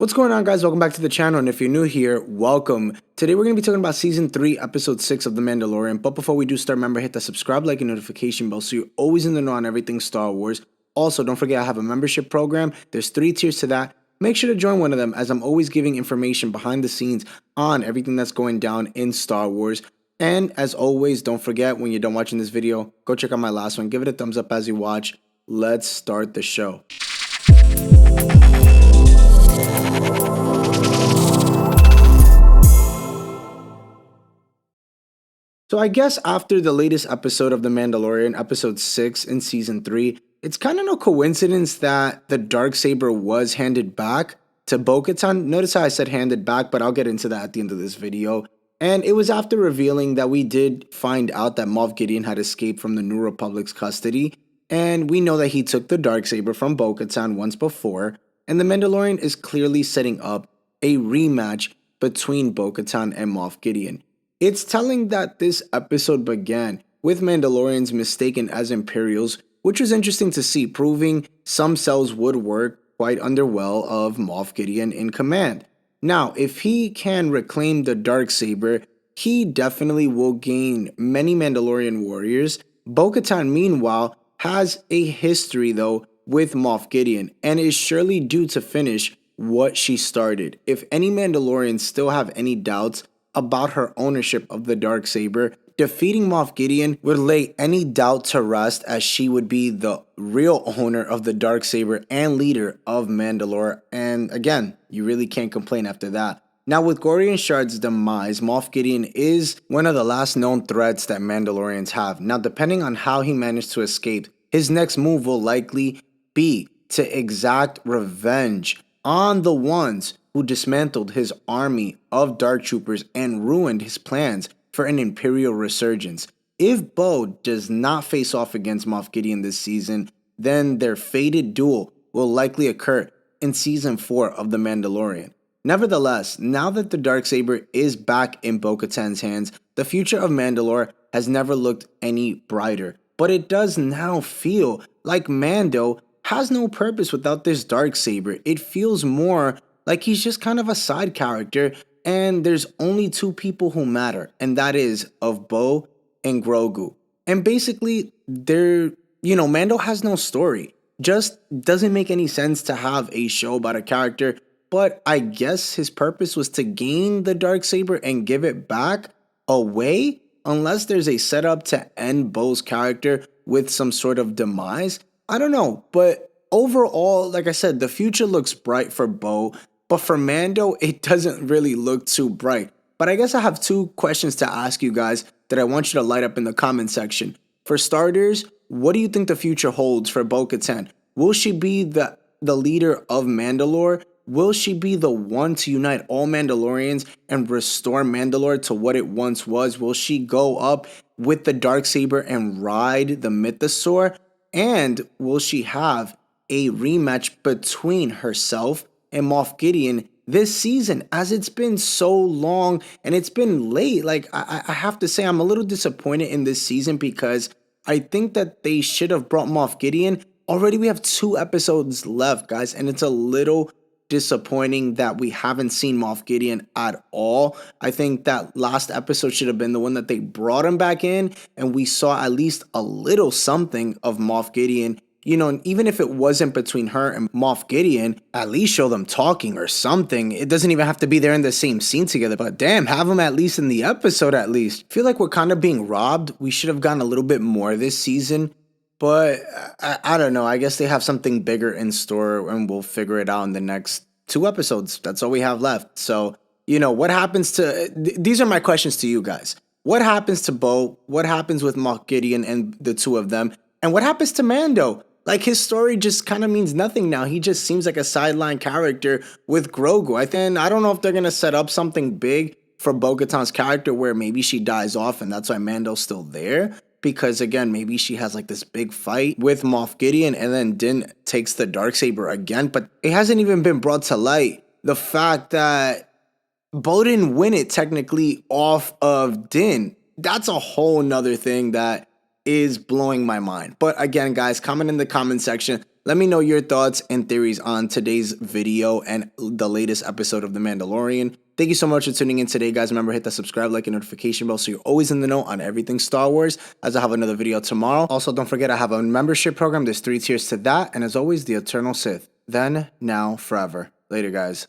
What's going on, guys? Welcome back to the channel, and if you're new here, welcome. Today we're going to be talking about Season 3, Episode 6 of The Mandalorian, but before we do start, remember, hit the subscribe, like, and notification bell so you're always in the know on everything Star Wars. Also, don't forget I have a membership program. There's 3 tiers to that. Make sure to join one of them, as I'm always giving information behind the scenes on everything that's going down in Star Wars. And as always, don't forget, when you're done watching this video, go check out my last one. Give it a thumbs up as you watch. Let's start the show. So I guess after the latest episode of The Mandalorian, episode 6 in season 3, it's kind of no coincidence that the Darksaber was handed back to Bo-Katan. Notice how I said handed back, but I'll get into that at the end of this video. And it was after revealing that we did find out that Moff Gideon had escaped from the New Republic's custody. And we know that he took the Darksaber from Bo-Katan once before. And the Mandalorian is clearly setting up a rematch between Bo-Katan and Moff Gideon. It's telling that this episode began with Mandalorians mistaken as Imperials, which was interesting to see, proving some cells would work quite under well of Moff Gideon in command. Now, if he can reclaim the Darksaber, he definitely will gain many Mandalorian warriors. Bo-Katan, meanwhile, has a history, though, with Moff Gideon, and is surely due to finish what she started. If any Mandalorians still have any doubts about her ownership of the Darksaber, defeating Moff Gideon would lay any doubt to rest, as she would be the real owner of the Darksaber and leader of Mandalore. And again, you really can't complain after that. Now, with Gorian Shard's demise, Moff Gideon is one of the last known threats that Mandalorians have. Now, depending on how he managed to escape, his next move will likely be to exact revenge on the ones who dismantled his army of Dark Troopers and ruined his plans for an Imperial resurgence. If Bo does not face off against Moff Gideon this season, then their fated duel will likely occur in Season 4 of The Mandalorian. Nevertheless, now that the Darksaber is back in Bo-Katan's hands, the future of Mandalore has never looked any brighter. But it does now feel like Mando has no purpose without this Darksaber. It feels more like he's just kind of a side character, and there's only 2 people who matter, and that is of Bo and Grogu. And basically, Mando has no story. Just doesn't make any sense to have a show about a character, but I guess his purpose was to gain the Darksaber and give it back away, unless there's a setup to end Bo's character with some sort of demise. I don't know, but overall, like I said, the future looks bright for Bo. But for Mando, it doesn't really look too bright. But I guess I have 2 questions to ask you guys that I want you to light up in the comment section. For starters, what do you think the future holds for Bo-Katan? Will she be the leader of Mandalore? Will she be the one to unite all Mandalorians and restore Mandalore to what it once was? Will she go up with the Darksaber and ride the Mythosaur? And will she have a rematch between herself and Moff Gideon this season, as it's been so long and it's been late? Like, I have to say, I'm a little disappointed in this season, because I think that they should have brought Moff Gideon. Already we have 2 episodes left, guys, and it's a little disappointing that we haven't seen Moff Gideon at all. I think that last episode should have been the one that they brought him back in, and we saw at least a little something of Moff Gideon. And even if it wasn't between her and Moff Gideon, at least show them talking or something. It doesn't even have to be there in the same scene together, but damn, have them at least in the episode at least. I feel like we're kind of being robbed. We should have gotten a little bit more this season, but I don't know. I guess they have something bigger in store, and we'll figure it out in the next 2 episodes. That's all we have left. So, what happens to... These are my questions to you guys. What happens to Bo? What happens with Moff Gideon and the 2 of them? And what happens to Mando? Like, his story just kind of means nothing now. He just seems like a sideline character with Grogu. I don't know if they're going to set up something big for Bo-Katan's character where maybe she dies off and that's why Mando's still there. Because, again, maybe she has, like, this big fight with Moff Gideon and then Din takes the Darksaber again. But it hasn't even been brought to light the fact that Bo didn't win it technically off of Din. That's a whole nother thing that is blowing my mind. But again, guys, comment in the comment section. Let me know your thoughts and theories on today's video and the latest episode of The Mandalorian. Thank you so much for tuning in today, guys. Remember, hit that subscribe, like, and notification bell so you're always in the know on everything Star Wars, as I have another video tomorrow. Also, don't forget I have a membership program. There's 3 tiers to that. And as always, the Eternal Sith. Then, now, forever. Later, guys.